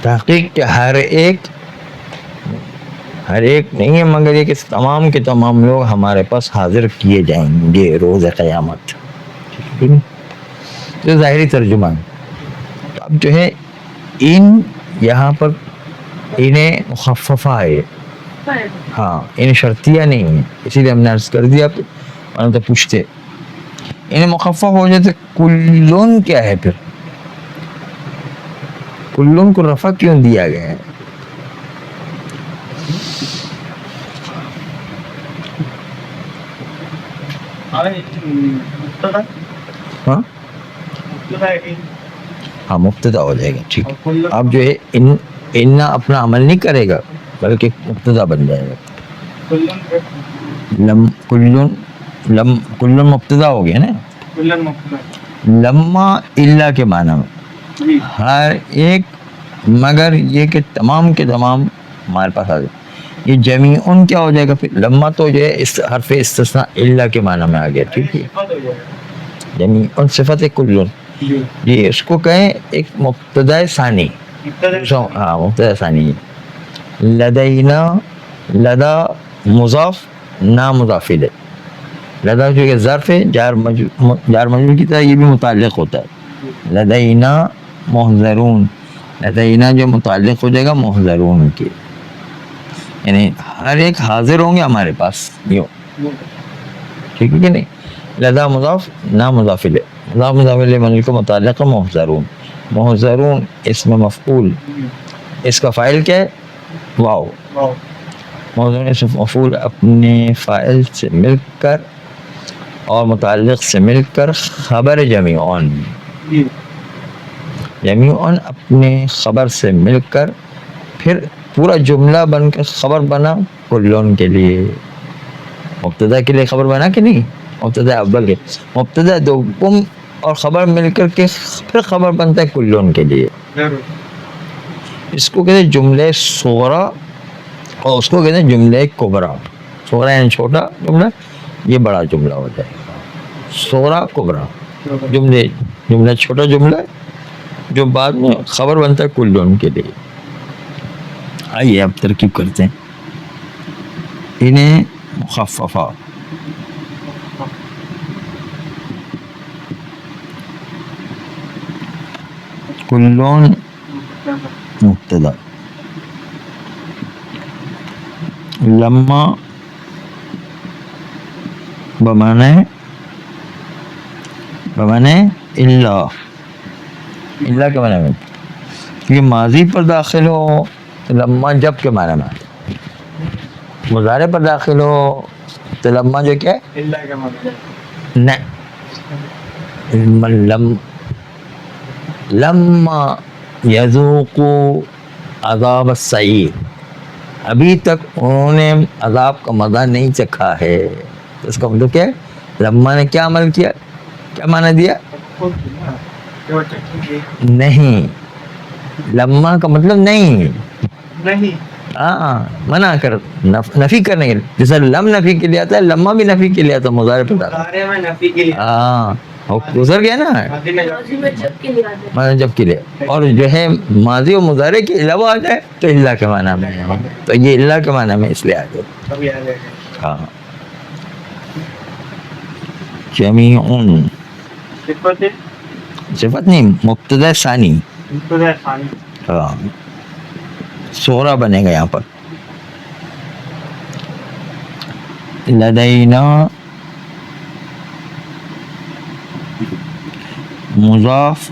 تحقیق کہ ہر ایک نہیں ہے، مگر یہ کہ تمام کے تمام لوگ ہمارے پاس حاضر کیے جائیں گے روز قیامت. تو ظاہری ترجمہ ہے. تو اب جو ہے ان یہاں پر انہیں مخففہ ہے، ہاں انہیں شرطیہ نہیں ہے، اسی لیے ہم نے عرض کر دیا. ورنہ تو پوچھتے انہیں مخفف ہو جاتے. کلون کیا ہے پھر؟ کلون کو رفع کیوں دیا گیا ہے؟ ہاں ہاں مبتدا ہو جائے گا. ٹھیک ہے. اب جو ہے ان اپنا عمل نہیں کرے گا بلکہ مبتدا بن جائے گا. کلن مبتدا ہو گیا نا. لما الا کے معنی میں ہر ایک مگر یہ کہ تمام کے تمام ہمارے پاس آ جائے. یہ جمیعن کیا ہو جائے گا پھر؟ لما تو جو ہے حرف استثناء الا کے معنی میں آ گیا. ٹھیک ہے. جمیعن صفت کلن، یہ اس کو کہیں ایک مبتدا ثانی. ہاں مبتدا ثانی. لدینا، لدا مضاف نا مضاف الیہ. لدا جو کہ ظرف ہے جار مجرور کی طرح یہ بھی متعلق ہوتا ہے. لدینا محضرون، لدینا جو متعلق ہو جائے گا محضرون کے، یعنی ہر ایک حاضر ہوں گے ہمارے پاس. یوں ٹھیک ہے کہ نہیں؟ لدا مضاف نا مضاف الیہ، مضاف مضاف الیہ من کو متعلق محضرون. محضرون اسم مفعول، اس کا فاعل کیا ہے؟ واو. محضرون اسم مفعول اپنے فاعل سے مل کر اور متعلق سے مل کر خبر جمیعن. جمیعن اپنے خبر سے مل کر پھر پورا جملہ بن کر خبر بنا کلون کے لیے. مبتدا کے لیے خبر بنا کہ نہیں؟ مبتدا اول کے، مبتدا دوم اور خبر مل کر کے پھر خبر بنتا ہے کلون کے لیے. اس کو کہتے ہیں جملے صغرا اور اس کو کہتے ہیں جملے کبرا. صغرا یعنی چھوٹا جملہ، یہ بڑا جملہ ہو جائے گا. صغرا کبرا جملہ چھوٹا جملہ جو بعد میں خبر بنتا ہے کلون کے لیے. آئیے اب ترکیب کرتے ہیں. انہیں مخففہ، کلون مبتدا، لما بمانے الا، الا کے معنی میں یہ ماضی پر داخل ہو تو لما جب کے معنی میں، مضارع پر داخل ہو تو لما جو کیا ہے؟ الا کے معنی نہیں. لما یذوقوا عذاب السعیر، ابھی تک انہوں نے عذاب کا مزہ نہیں چکھا ہے. اس کا مطلب کیا ہے؟ لما نے کیا عمل کیا، کیا معنی دیا؟ نہیں. لما کا مطلب نہیں، ہاں منع کر، نفی کرنے کے لیے. جیسے لم نفی کے لیے آتا ہے، لما بھی نفی کے لیے آتا ہے. مضارع پر ہاں گزر گیا نا، ماضی جب کے لیے. اور جو ہے ماضی و مضارع کے علاوہ آ جائے تو اللہ کے معنی میں ہے. تو یہ اللہ کے معنی میں اس لیے آ گئے. ہاں جمیعن صفت نہیں، مبتدا ثانی. ہاں صغرا بنے گا یہاں پر. لدینا مضاف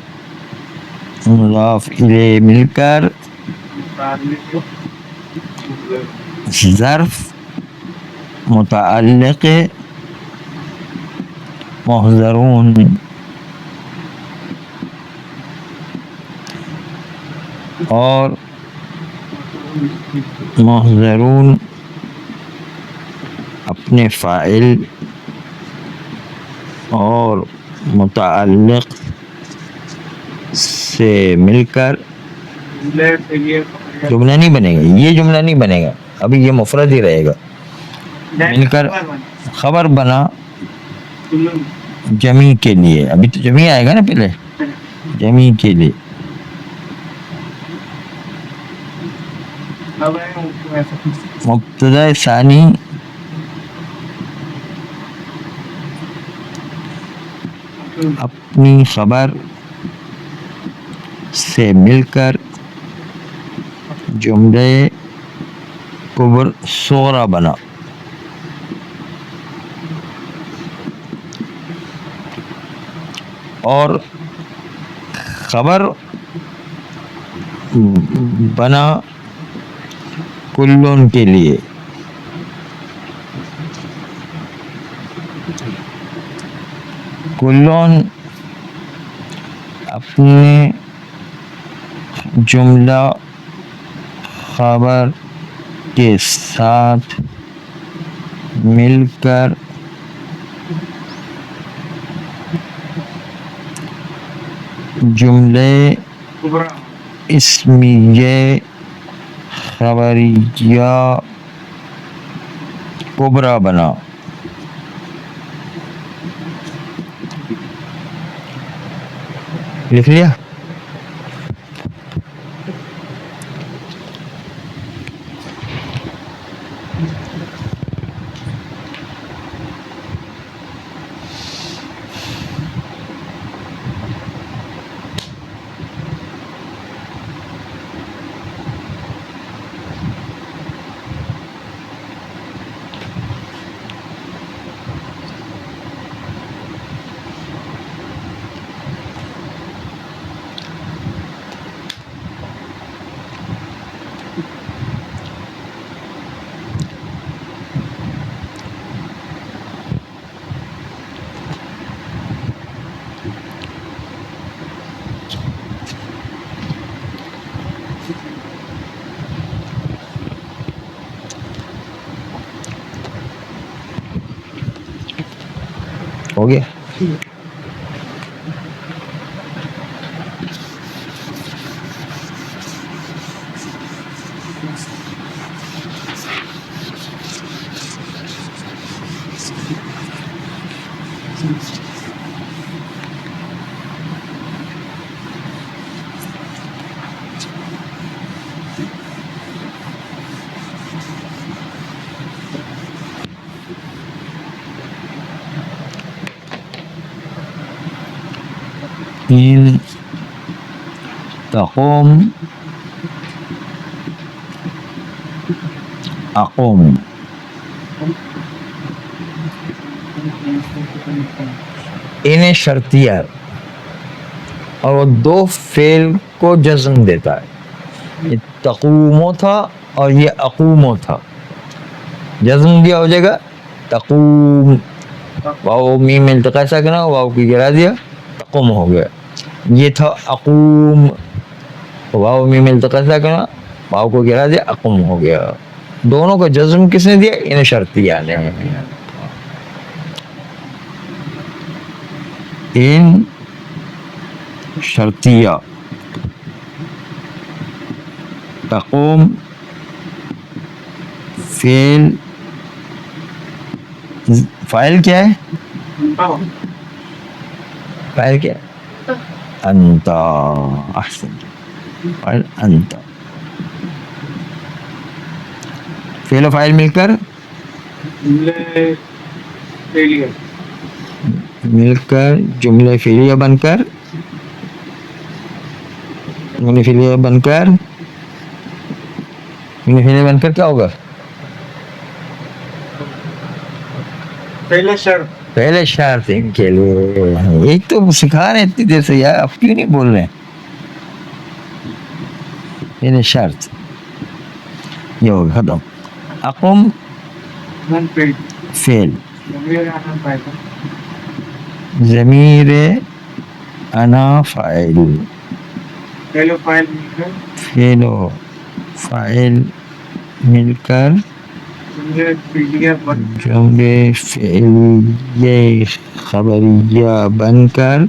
مضاف الیہ مل کر ظرف متعلق محضرون، اور محضرون اپنے فاعل اور متعلق سے مل کر جملہ نہیں بنے گا. یہ جملہ نہیں بنے گا، ابھی یہ مفرد ہی رہے گا. مل کر خبر بنا جمی کے لیے. ابھی تو جمی آئے گا نا پہلے، جمی کے لیے. مبتدا ثانی اپنی خبر سے مل کر جملے صغرا بنا. اور خبر بنا کلون کے لیے. کلون اپنے جملہ خبر کے ساتھ مل کر جملے اسمیہ خبریہ کبریٰ بنا. لکھ لیا؟ ہو گیا. ان تقوم اقوم. ان شرطیہ اور وہ دو فعل کو جزم دیتا ہے. یہ تقومو تھا اور یہ اقومو تھا. جزم دیا ہو جائے گا تقوم، واو میم التقاء ساکنہ، واو کی گرا دیا تقوم ہو گیا. یہ تھا اقوم، واو میم التقاء ساکنہ، واو کو گرا دیا اقوم ہو گیا. دونوں کو جزم کس نے دیا؟ ان شرطیہ نے. ان شرطیہ تقوم فعل، فاعل کیا ہے؟ فاعل کیا ہے؟ انت. احسن. فاعل انت. فعل و فاعل مل کر جملہ فعلیہ بن کر کیا ہوگا؟ پہلے شرط ان کے لیے. ایک تو سکھا رہے اتنی دیر سے یار، آپ کیوں نہیں بول رہے ہیں؟ پہلے شرط یہ ہوگا ختم. اقم فعل، ضمیر انا فاعل، فعل و فاعل مل کر جملے فعلیہ خبریہ بن کر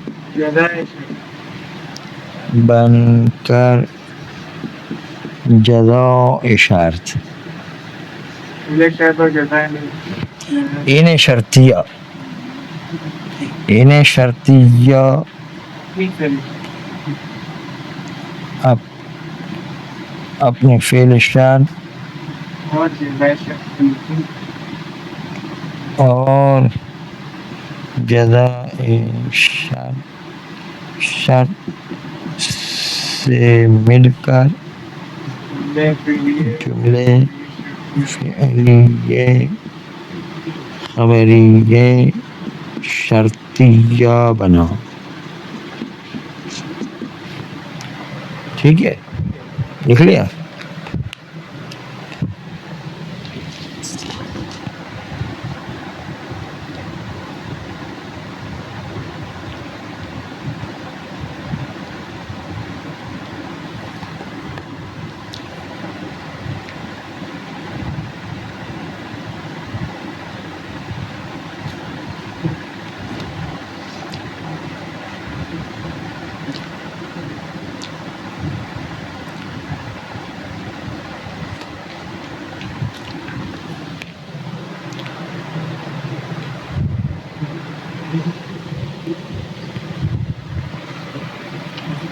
جزاء شرط. ان شرطیہ اپنے فعل شرط اور جزائے شرط سے مل کر جملے فعلیے خبریے شرطیہ بنا. ٹھیک ہے، لکھ لیا.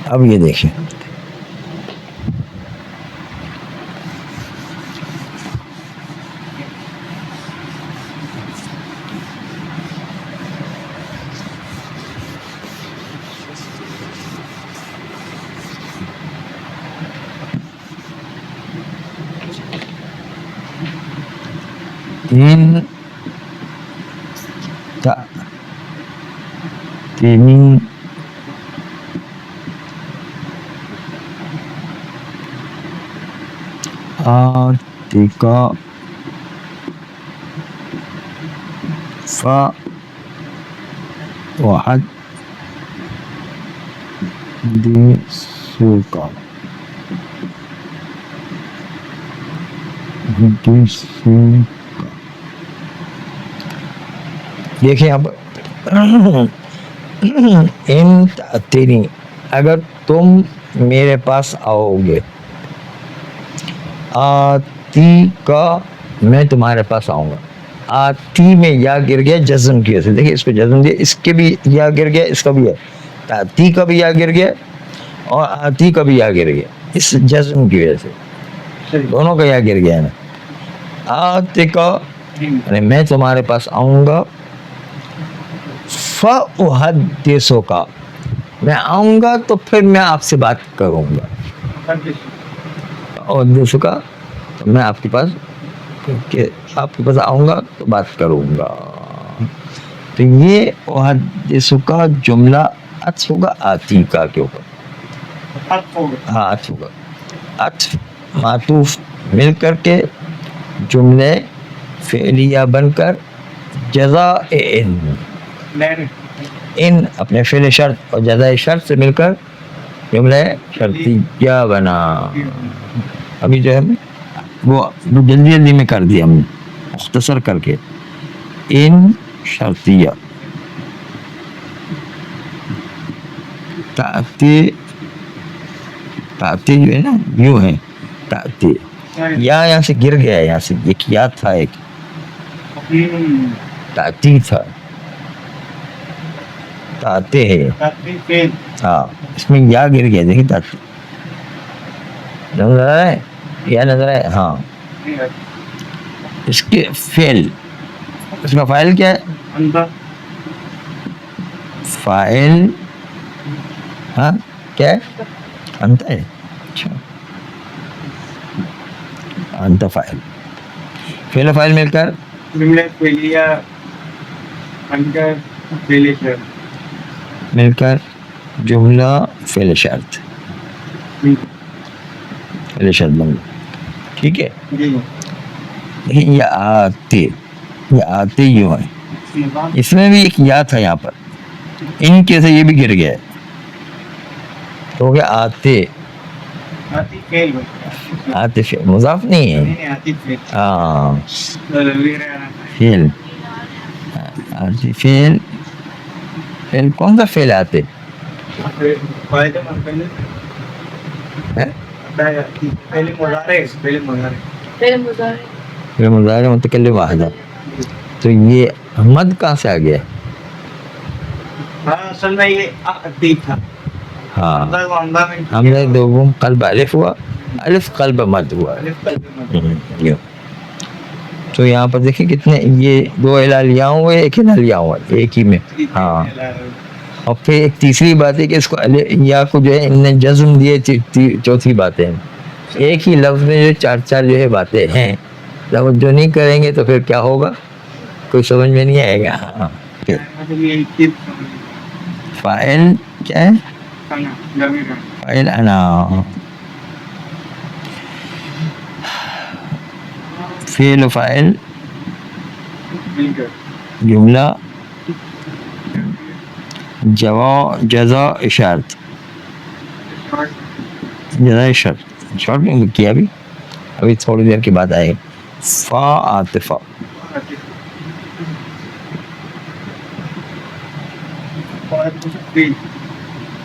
اب یہ دیکھیں، ان تینی آتکا فوحد دیسوکا دیکھیں اب ان تأتینی، اگر تم میرے پاس آؤ گے، آتی کا میں تمہارے پاس آؤں گا. آتی میں یا گر گیا جزم کی وجہ سے، دیکھیں اس کو جزم دیا، اس کے بھی یا گر گیا، اس کا بھی ہے، آتی کا بھی یا گر گیا اور آتی کا بھی یا گر گیا اس جزم کی وجہ سے، دونوں کا یا گر گیا نا. آتی کا یعنی میں تمہارے پاس آؤں گا، فأحدثو کا میں آؤں گا تو پھر میں آپ سے بات کروں گا، احدثو کا تو میں آپ کے پاس آؤں گا تو بات کروں گا. تو یہ احدثو کا جملہ عطف ہوگا آتی کا کے اوپر، ہاں عطف ہوگا، عطف معطوف مل کر کے جملے فعلیہ بن کر جزائے ان اپنے فعل شرط اور جزائے شرط سے مل کر جملے شرطیہ بنا. ابھی جو ہے وہ جلدی جلدی میں کر دیا ہم نے، مختصر کر کے. ان شرطیہ تأتی جو ہے نا یوں ہے، تأتی یا یہاں سے گر گیا، یہاں سے ایک یا تھا، ایک تأتی تھا، تاتے ہے، ہاں اس میں یا گر گیا، دیکھیں تاتے نظر آ رہا ہے، یا نظر آئے، ہاں. اس کے فعل، اس کا فاعل کیا ہے؟ فاعل ہاں کیا ہے؟ انت ہے. اچھا انت فاعل، فعل فاعل مل کر مل کر جملہ فعل شرط، فعل شرط بن گیا. ٹھیک ہے، لیکن یہ آتے یوں ہے، اس میں بھی ایک یا تھا یہاں پر، ان کے سے یہ بھی گر گیا ہے تو ہو گیا آتے. آتے فعل مضاف نہیں ہے، ہاں فعل، آتے فعل، فعل کون سا فعل آتے؟ فعل مضارع متکلم واحدہ. تو یہ مد کہاں سے آ گیا؟ اصل میں یہ آتی تھا، ہاں حمزہ دوم قلب الف ہوا الف قلب مد ہوا ہے. الف قلب مد. یوں. تو یہاں پر دیکھیں کتنے یہ دو الالیا ہوئے ایک الالیا ہوا ایک ہی میں. ہاں. اور پھر ایک تیسری بات ہے کہ اس کو یا کو جو ہے ان نے جزم دیے. چوتھی بات ہے ایک ہی لفظ میں جو چار چار جو ہے باتیں ہیں توجہ نہیں کریں گے تو پھر کیا ہوگا کوئی سمجھ میں نہیں آئے گا. ہاں. فاعل کیا ہے؟ فاعل انا. فعل و فاعل جملہ جزا اشارت. جزا شرط شارٹ میں کیا ابھی تھوڑی دیر کے بعد آئے. فا عاطفہ.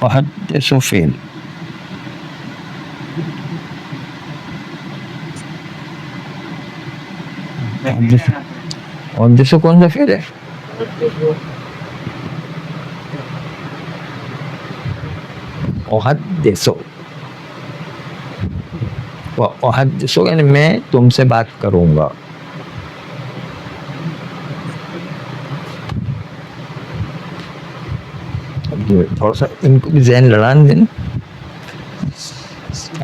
محدث و فعل. محدث کون سا فعل ہے؟ محدثو. محدثو یعنی میں تم سے بات کروں گا. تھوڑا سا ان کو بھی ذہن لڑانے دیں نا.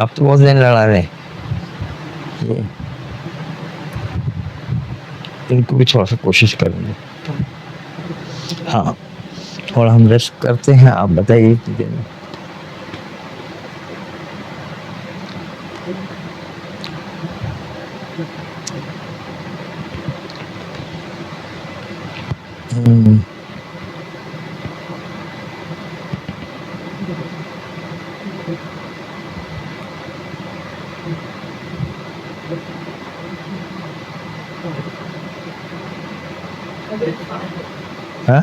آپ تو بہت ذہن لڑا رہے ہیں. ان کو بھی تھوڑا سا کوشش کریں گے. ہاں تھوڑا ہم ریسٹ کرتے ہیں. آپ بتائیے چیزیں. ہاں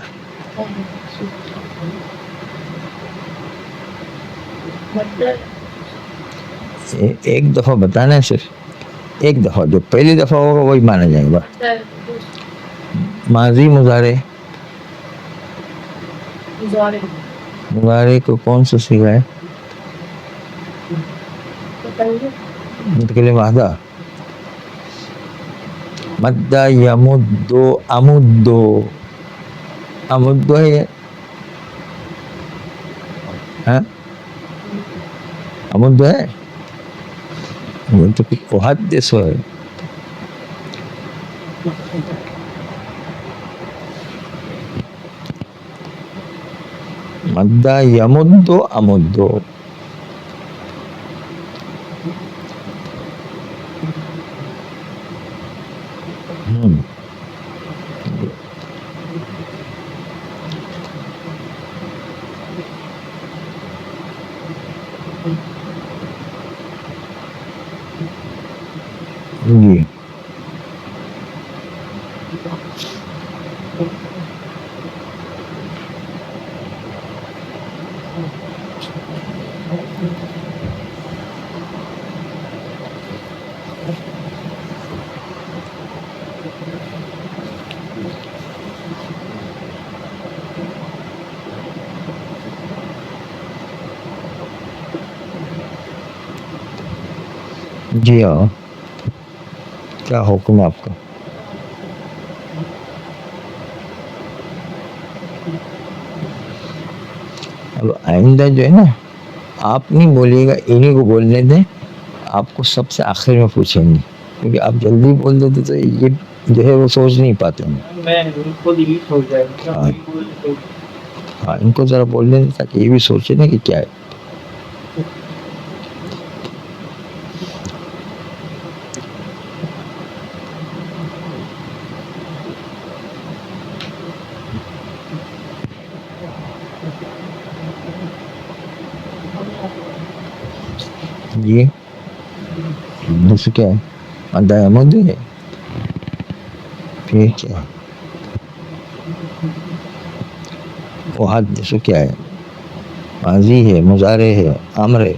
ایک دفعہ بتانا ہے صرف ایک دفعہ. جو پہلی دفعہ ہوگا وہی مانا جائے گا. ماضی مضارع. مضارع کو کون سا صیغہ ہے؟ متکلم واحدہ. مد یمد امد. امد ہے. ہاں امد ہے. وہ تو محدث ہے. مد یمد امد. جی جی ہاں. کیا حکم ہے آپ کا؟ اب آئندہ جو ہے نا آپ نہیں بولیے گا انہیں کو بولنے دیں. آپ کو سب سے آخر میں پوچھیں گے کیونکہ آپ جلدی بول دیتے تو یہ جو ہے وہ سوچ نہیں پاتے ہیں. ہاں ان کو ذرا بولنے دیں تاکہ یہ بھی سوچے نا کہ کیا ہے. یہ دوسرے کیا ہے؟ مدہ مد ہے. پھر کیا ہے؟ محدث کیا ہے؟ ماضی ہے مضارع ہے امر ہے.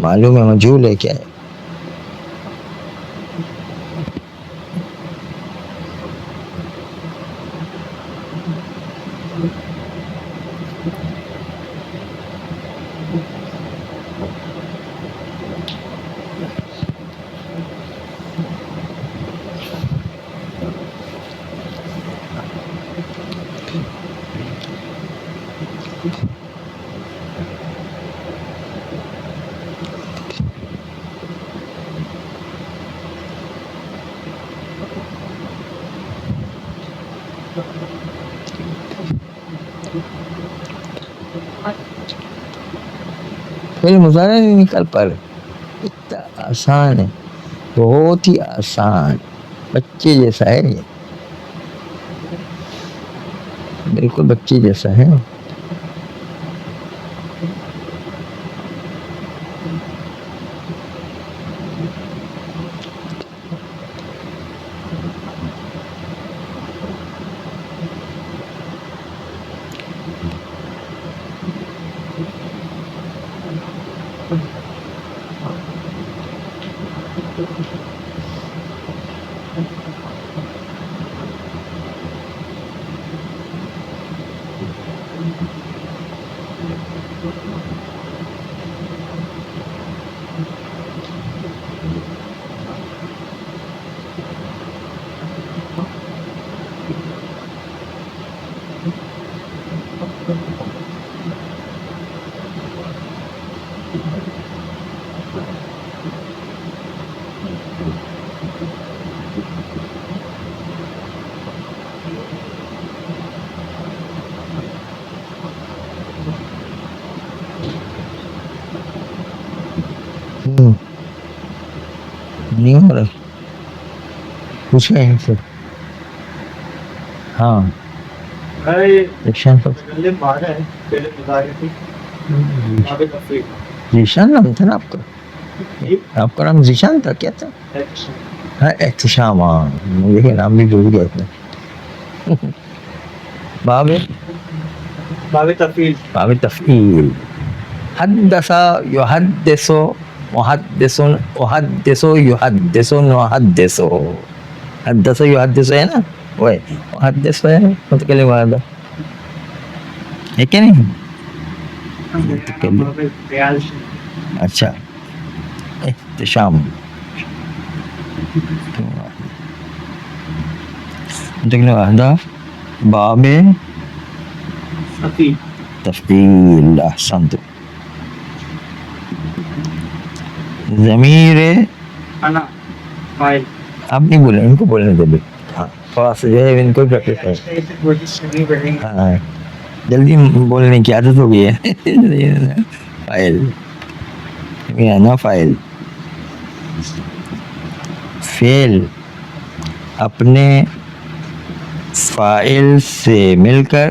معلوم ہے مجہول ہے کیا ہے؟ فعل مضارع نہیں نکال پا رہے، اتنا آسان ہے، بہت ہی آسان، بچے جیسا ہے یہ، بالکل بچے جیسا ہے. نہیں ہو رہا کچھ ہے سر. ہاں ذیشان نام تھا نا آپ کا؟ آپ کا نام ذیشان تھا کیا تھا؟ ہاں احتشام، ہاں مجھے نام بھی بھول گیا تھا. باب تفعیل. حدث یحدث محدث احدث یحدث نحدث. حدث یحدث ہے نا، وہ محدث ہے متکلم واحد ہے کہ نہیں؟ اچھا احتشام متکلم واحد باب تفعیل. احسنت. ضمیر آپ نہیں بولیں، ان کو بولنے دے. ہاں تھوڑا سا جو ہے ان کو پریکٹس کریں. ہاں جلدی بولنے کی عادت ہو گئی ہے. فائل نا، فائل فعل اپنے فاعل سے مل کر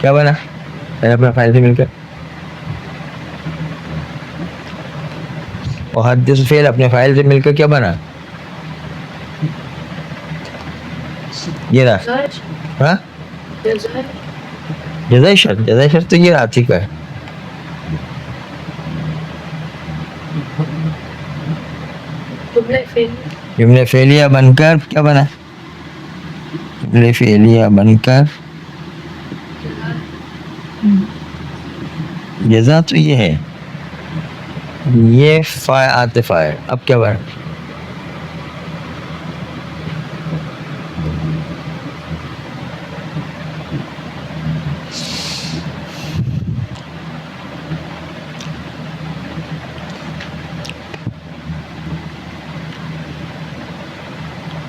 کیا بنا؟ اپنے فاعل سے مل کر محدث فعل اپنے فاعل سے مل کر کیا بنا؟ یہ رہا ہاں جزائی شرط. جزائی شرط تو یہ رہا ٹھیک ہے. جملہ فعلیہ بن کر کیا بنا؟ جملہ فعلیہ بن کر جزا تو یہ ہے، یہ عاطف ہے. اب کیا بنا؟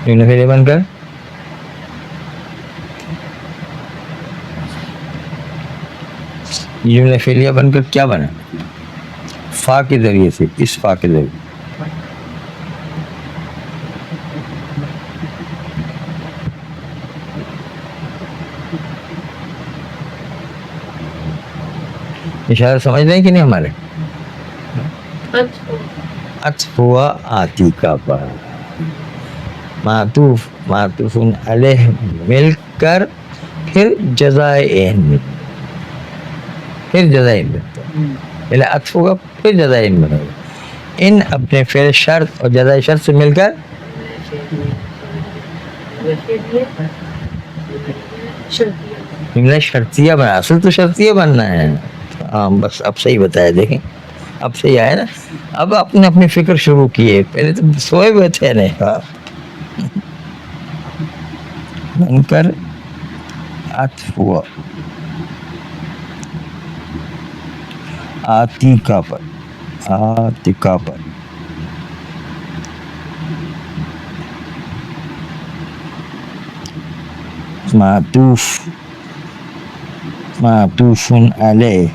جملہ فعلیہ بن کر جملہ فعلیہ بن کر کیا بنا؟ فا کے ذریعے سے، اس فا کے ذریعے. اشارہ سمجھ رہے ہیں کہ نہیں ہمارے؟ عطف ہوا آتی کا پر، معطوف علیہ مل کر پھر جزائے پہلے عطف ہوگا پھر جزائے بنے گا. ان اپنے فعل شرط اور جزائے شرط سے مل کر جملہ شرطیہ بنا. اصل تو شرطیہ بننا ہے. ہاں بس اب صحیح بتایا، دیکھیں اب صحیح آیا نا. اب آپ نے اپنی فکر شروع کی ہے، پہلے تو سوئے ہوئے تھے نہیں. بن کر عطف ہوا آتیکا پر، آتیکا پر. معطوف علیہ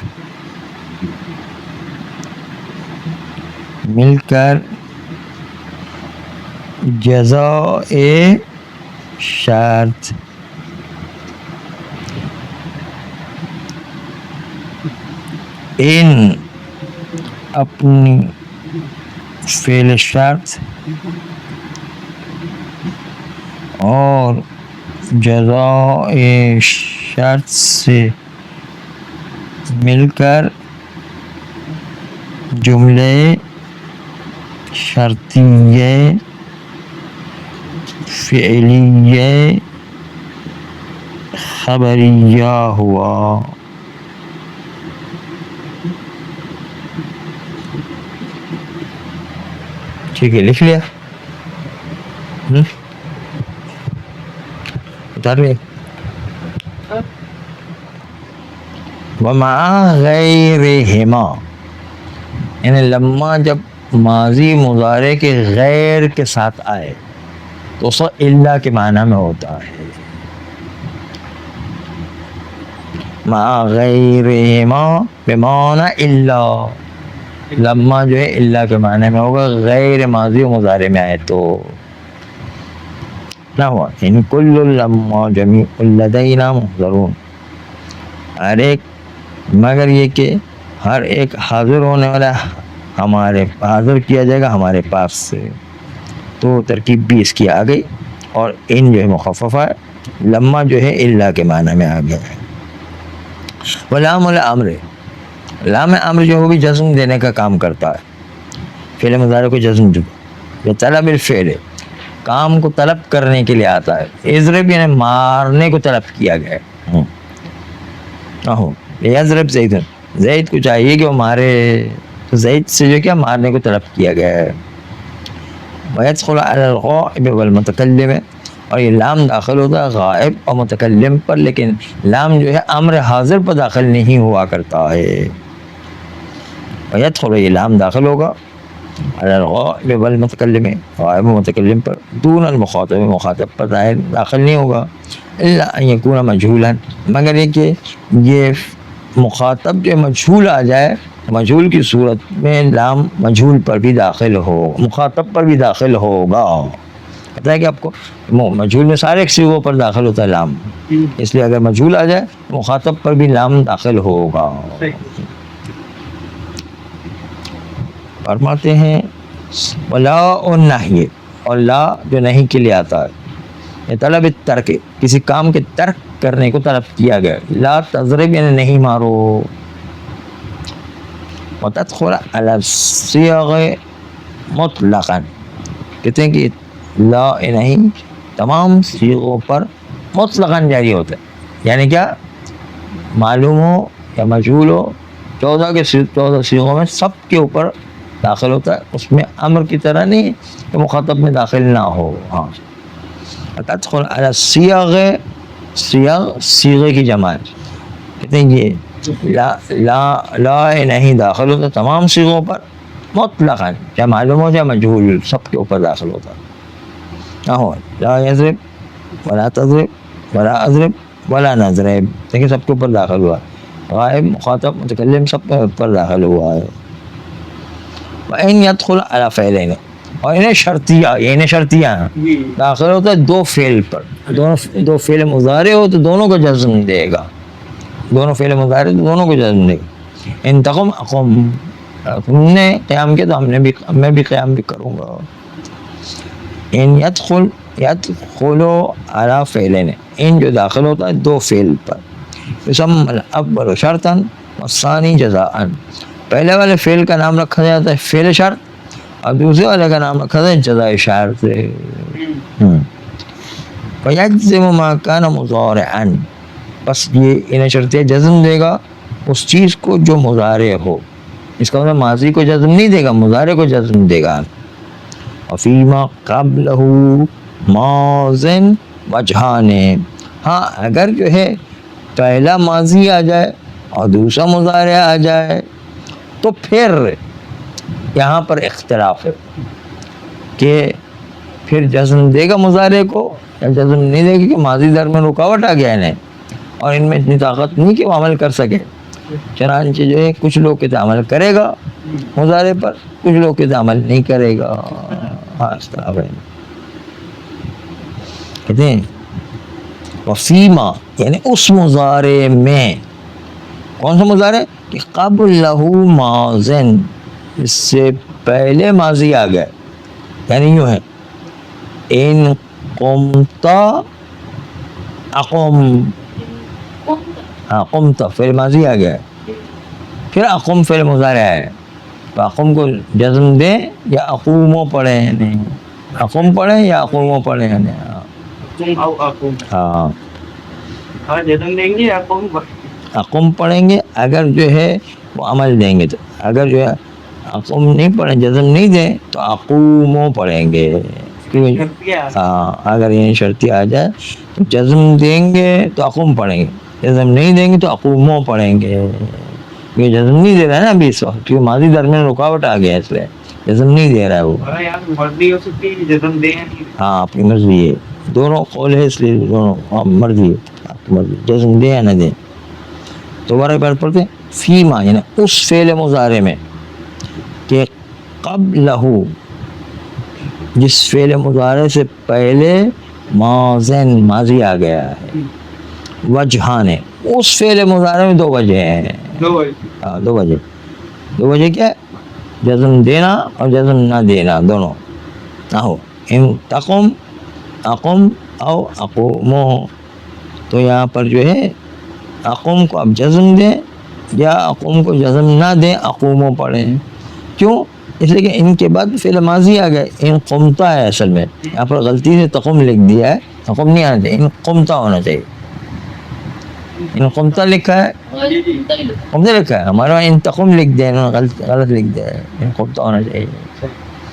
مل کر جزائے شرط ان اپنی فعل شرط اور جزائے شرط سے مل کر جملے شرطیہ فعلیہ خبریہ ہوا. ٹھیک ہے، لکھ لیا؟ اتار لیا. وَمَعَ غَيْرِهِمَا، یعنی لما جب ماضی مضارع کے غیر کے ساتھ آئے تو اس وقت الا کے معنی میں ہوتا ہے. مع غیرہما بمعنی الا، لما جو ہے الا کے معنی میں ہوگا غیر ماضی و مضارع میں آئے تو. نہ ہوا ان کل لما جمیع لدینا محضرون، ہر ایک مگر یہ کہ ہر ایک حاضر ہونے والا ہمارے حاضر کیا جائے گا ہمارے پاس سے. تو ترکیب بھی اس کی آ گئی، اور ان جو ہے مخففہ ہے، لما جو ہے الا کے معنی میں آ گیا ہے. ولام الامر، لام امر جو ہے وہ بھی جزم دینے کا کام کرتا ہے. فعل مضارع کو جزم دے، یہ طلب الفعل، کام کو طلب کرنے کے لیے آتا ہے. اضرب یعنی مارنے کو طلب کیا گیا ہے. یضرب زید، زید کو چاہیے کہ وہ مارے، تو زید سے جو کیا مارنے کو طلب کیا گیا ہے. وَيَدْخُلُ عَلَى الْغَائِبِ وَالْمُتَكَلِّمِ، اور یہ لام داخل ہوتا ہے غائب اور متکلم پر، لیکن لام جو ہے امر حاضر پر داخل نہیں ہوا کرتا ہے. وَيَدْخُلُ، یہ لام داخل ہوگا علی الغائب والمتکلم، غائب و متکلم پر، دون المخاطب، مخاطب پر داخل نہیں ہوگا. الا ان یکون مجہولا، مگر یہ کہ یہ مخاطب جو مجہول آ جائے، مجہول کی صورت میں لام مجہول پر بھی داخل ہو، مخاطب پر بھی داخل ہوگا. پتہ ہے کہ آپ کو مجہول میں سارے صیغوں پر داخل ہوتا ہے لام، اس لیے اگر مجہول آ جائے مخاطب پر بھی لام داخل ہوگا. فرماتے ہیں ولا النہی، اور لا جو نہیں کے لیے آتا ہے، یہ طلب ترک، کسی کام کے ترک کرنے کو طلب کیا گیا. لا تضرب یعنی نہیں مارو. وتدخل علی الصیغ مطلقا، کہتے ہیں کہ لا نہیں تمام صیغوں پر مطلقاً جاری ہوتا ہے. یعنی کیا معلوم ہو یا مجہول ہو، 14 صیغوں میں سب کے اوپر داخل ہوتا ہے. اس میں امر کی طرح نہیں کہ مخاطب میں داخل نہ ہو. ہاں، تدخل علی الصیغ، صیغ صیغے کی جمع ہے. کہتے ہیں یہ لا نہیں داخل ہوتا تمام صیغوں پر مطلقاً، چاہے معلوم ہو چاہے مجہول، سب کے اوپر داخل ہوتا ہے. نہ ہو لا یضرب ولا تضرب ولا اضرب ولا نضرب، دیکھیں سب کے اوپر داخل ہوا. غائب، مخاطب، متکلم سب کے اوپر داخل ہوا ہے. وَإِنْ يَدْخُلْ عَلَى فَعْلَيْنِ، اور انہیں شرطیہ، یہ انہیں شرطیہ ہیں، داخل ہوتا ہے دو فعل پر. دو فعل مضارع ہو تو دونوں کو جزم دے گا، دونوں فعل مضارع تو دونوں کو جزم دے گا. ان تقم اقم، تم نے قیام کیا تو میں بھی قیام بھی کروں گا. ان يدخل على فعلین، ان جو داخل ہوتا ہے دو فعل پر. يسمى الاول شرطا والثانی جزاء، پہلے والے فعل کا نام رکھا جاتا ہے فعل شرط، اور دوسرے والے کا نام رکھا جاتا ہے جزائے شرط. فَيَجْزِمُ مَا كَانَ مُضَارِعًا، بس یہ انہیں شرطیہ جزم دے گا اس چیز کو جو مضارع ہو. اس کا مطلب ماضی کو جزم نہیں دے گا، مضارع کو جزم دے گا. وَفِيمَا قَبْلَهُ ماضٍ وجہان، ہاں اگر جو ہے پہلا ماضی آ جائے اور دوسرا مضارع آ جائے تو پھر یہاں پر اختلاف ہے کہ پھر جزم دے گا مضارع کو جزم نہیں دے گی کہ ماضی در میں رکاوٹ آ گیا انہیں اور ان میں اتنی طاقت نہیں کہ وہ عمل کر سکے. چنانچہ جو ہے کچھ لوگ کہتے ہیں عمل کرے گا مضارع پر, کچھ لوگ کہتے ہیں عمل نہیں کرے گا. ہاں اس طرح ہے. کہتے ہیں وفیما یعنی اس مضارع میں, کون سا مضارع کہ قبلہ ماضن, اس سے پہلے ماضی آ گیا. یعنی یوں ہے ان قمت اقم, ہاں قمت فعل ماضی آ گیا, پھر اقم فعل مضارع ہے. تو اقم کو جزم دیں یا اقومو پڑھیں, یعنی اقم پڑھیں یا اقومو پڑھیں, یعنی ہاں جزم دیں گے اقم پڑھیں گے اگر جو ہے وہ عمل دیں گے تو, اگر جو ہے اقم نہیں پڑھیں, جزم نہیں دیں تو اقومو پڑھیں گے. ہاں اگر یہ شرطی آ جائے تو جزم دیں گے تو اقم پڑھیں گے, جزم نہیں دیں گے تو اقومو پڑھیں گے. یہ جزم نہیں دے رہا ہے نا ابھی اس وقت, کیونکہ ماضی درمیان رکاوٹ آ گیا, اس لیے جزم نہیں دے رہا ہے وہ. مرضی ہو سکتی ہے جزم دیں, ہاں اپنی مرضی ہے, دونوں قول ہے اس لیے دونوں مرضی ہے, آپ کی مرضی جزم دیں یا نہ دیں. دوبارہ بات پڑھتے ہیں فیما یعنی اس فعل مضارع میں کہ قبلہ جس فعل مضارع سے پہلے ماضن ماضی آ گیا ہے. وجہان, اس فعل مضارع میں دو وجہ ہیں. ہاں دو وجہ. دو وجہ کیا ہے؟ جزم دینا اور جزم نہ دینا دونوں نہ ہو. ان تقم اقم او اقومو, تو یہاں پر جو ہے اقوم کو اب جزم دیں یا اقوم کو جزم نہ دیں, اقومو پڑھیں. کیوں؟ اس لیے کہ ان کے بعد فعل ماضی آ گئے. ان قمتا ہے اصل میں, یہاں پر غلطی سے تقم لکھ دیا ہے, تقم نہیں آنا چاہیے, ان قمتا ہونا چاہیے. ان قمتا لکھا ہے, قمتا لکھا ہے, ہمارے وہاں ان تقم لکھ دیا, انہوں نے غلط لکھ دیا ہے. ان قمتا ہونا چاہیے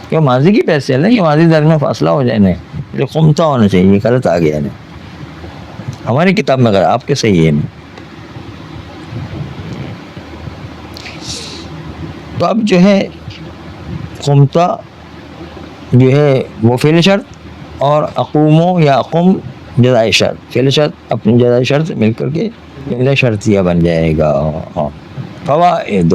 کیوں ماضی کی پیسے ہے کہ ماضی درمیان فاصلہ ہو جائے, نہیں قمتا ہونا چاہیے, یہ غلط آ گیا نہیں. ہماری کتاب میں غلط, آپ کے صحیح ہے. تو اب جو ہے قمتا جو ہے وہ فعل شرط اور اقومو یا اقم جزائے شرط. فعل شرط اپنی جزائے شرط مل کر کے فعل شرطیہ بن جائے گا. فوائد